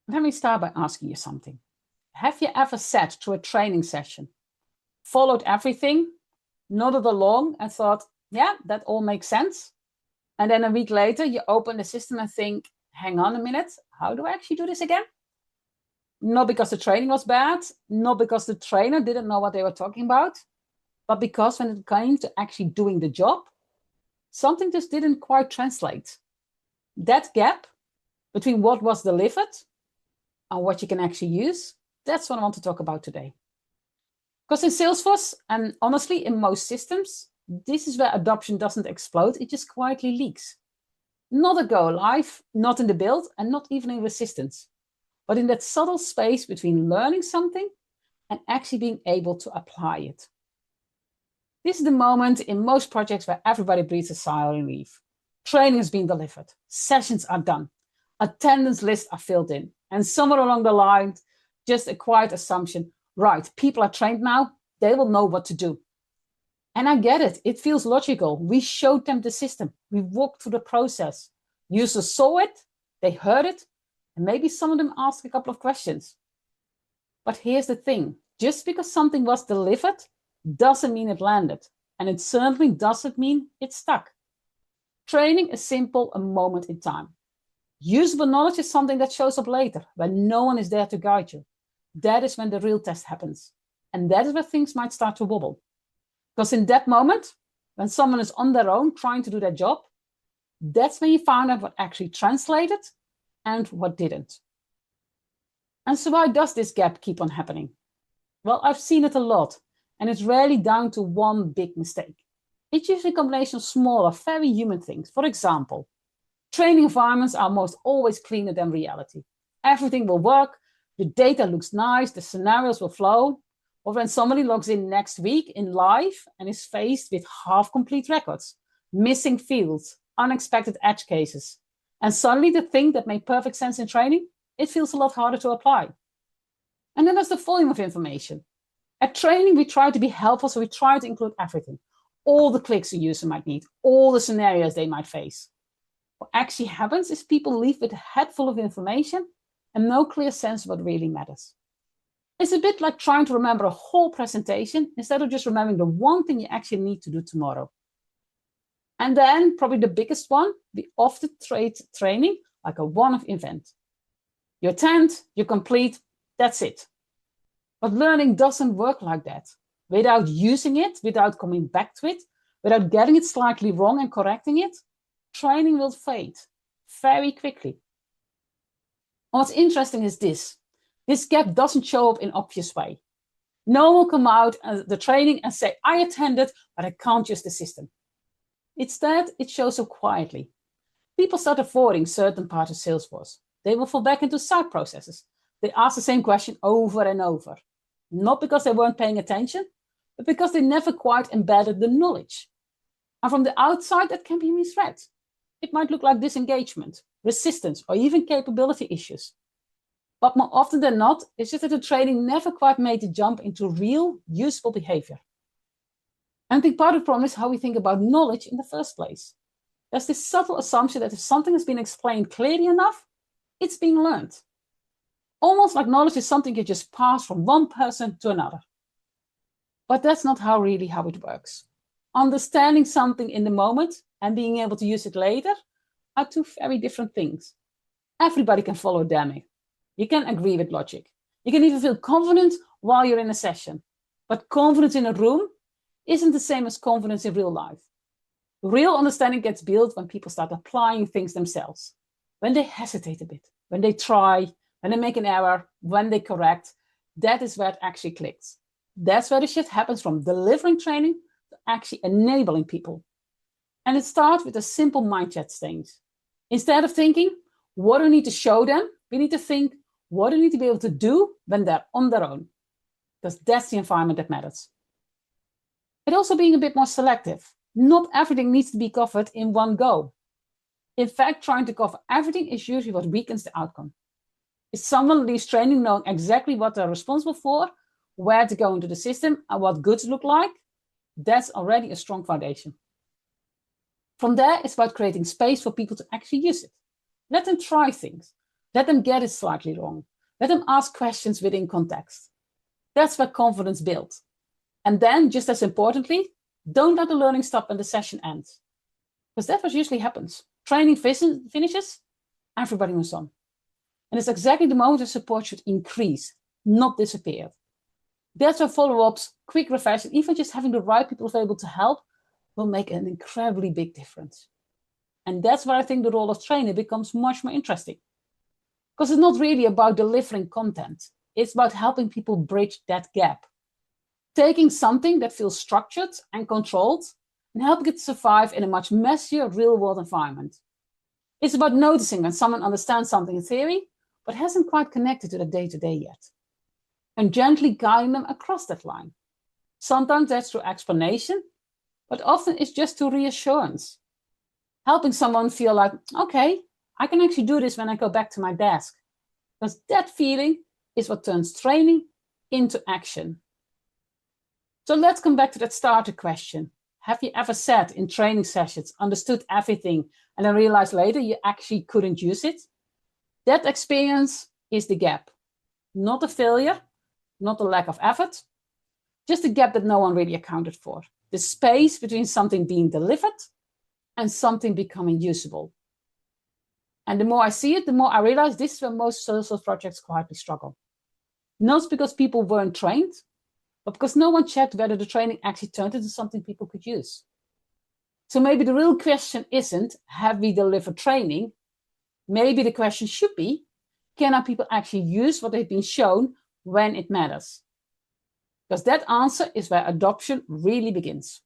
Let me start by asking you something. Have you ever sat through a training session, followed everything, nodded along and thought, yeah, that all makes sense? And then a week later, you open the system and think, hang on a minute, how do I actually do this again? Not because the training was bad, not because the trainer didn't know what they were talking about, but because when it came to actually doing the job, something just didn't quite translate. That gap between what was delivered and what you can actually use, that's what I want to talk about today. Because in Salesforce, and honestly, in most systems, this is where adoption doesn't explode, it just quietly leaks. Not a go live, not in the build, and not even in resistance, but in that subtle space between learning something and actually being able to apply it. This is the moment in most projects where everybody breathes a sigh of relief. Training has been delivered, sessions are done, attendance lists are filled in, and somewhere along the line, just a quiet assumption, right, people are trained now, they will know what to do. And I get it, it feels logical. We showed them the system, we walked through the process. Users saw it, they heard it, and maybe some of them asked a couple of questions. But here's the thing, just because something was delivered doesn't mean it landed, and it certainly doesn't mean it stuck. Training is simple, a moment in time. Usable knowledge is something that shows up later, when no one is there to guide you. That is when the real test happens. And that is where things might start to wobble. Because in that moment, when someone is on their own trying to do their job, that's when you find out what actually translated and what didn't. And so why does this gap keep on happening? Well, I've seen it a lot, and it's rarely down to one big mistake. It's usually a combination of smaller, very human things. For example, training environments are almost always cleaner than reality. Everything will work, the data looks nice, the scenarios will flow. Or when somebody logs in next week in live and is faced with half-complete records, missing fields, unexpected edge cases, and suddenly the thing that made perfect sense in training, it feels a lot harder to apply. And then there's the volume of information. At training, we try to be helpful, so we try to include everything. All the clicks a user might need, all the scenarios they might face. What actually happens is people leave with a head full of information and no clear sense of what really matters. It's a bit like trying to remember a whole presentation instead of just remembering the one thing you actually need to do tomorrow. And then, probably the biggest one, we often treat training like a one-off event. You attend, you complete, that's it. But learning doesn't work like that. Without using it, without coming back to it, without getting it slightly wrong and correcting it, training will fade very quickly. What's interesting is this. This gap doesn't show up in an obvious way. No one will come out at the training and say, I attended, but I can't use the system. Instead, it shows up quietly. People start avoiding certain parts of Salesforce. They will fall back into side processes. They ask the same question over and over. Not because they weren't paying attention, but because they never quite embedded the knowledge. And from the outside, that can be misread. It might look like disengagement, resistance, or even capability issues. But more often than not, it's just that the training never quite made the jump into real, useful behavior. And I think part of the problem is how we think about knowledge in the first place. There's this subtle assumption that if something has been explained clearly enough, it's being learned. Almost like knowledge is something you just pass from one person to another. But that's not how it works. Understanding something in the moment and being able to use it later are two very different things. Everybody can follow Deming. You can agree with logic. You can even feel confident while you're in a session. But confidence in a room isn't the same as confidence in real life. Real understanding gets built when people start applying things themselves. When they hesitate a bit, when they try, when they make an error, when they correct, that is where it actually clicks. That's where the shift happens from delivering training to actually enabling people. And it starts with a simple mindset change. Instead of thinking, what do we need to show them? We need to think, what do we need to be able to do when they're on their own? Because that's the environment that matters. It also being a bit more selective. Not everything needs to be covered in one go. In fact, trying to cover everything is usually what weakens the outcome. If someone leaves training knowing exactly what they're responsible for, where to go into the system, and what goods look like, that's already a strong foundation. From there, it's about creating space for people to actually use it. Let them try things. Let them get it slightly wrong. Let them ask questions within context. That's where confidence builds. And then, just as importantly, don't let the learning stop when the session ends. Because that's what usually happens. Training finishes, everybody moves on. And it's exactly the moment where support should increase, not disappear. That's where follow-ups, quick reflection, even just having the right people available to help will make an incredibly big difference. And that's where I think the role of trainer becomes much more interesting. Because it's not really about delivering content. It's about helping people bridge that gap. Taking something that feels structured and controlled and helping it survive in a much messier real-world environment. It's about noticing when someone understands something in theory, but hasn't quite connected to the day-to-day yet. And gently guiding them across that line. Sometimes that's through explanation, but often it's just through reassurance. Helping someone feel like, okay, I can actually do this when I go back to my desk. Because that feeling is what turns training into action. So let's come back to that starter question. Have you ever sat in training sessions, understood everything, and then realized later you actually couldn't use it? That experience is the gap. Not a failure, not a lack of effort, just a gap that no one really accounted for. The space between something being delivered and something becoming usable. And the more I see it, the more I realize this is where most Salesforce projects quietly struggle. Not because people weren't trained, but because no one checked whether the training actually turned into something people could use. So maybe the real question isn't, have we delivered training? Maybe the question should be, can our people actually use what they've been shown when it matters? Because that answer is where adoption really begins.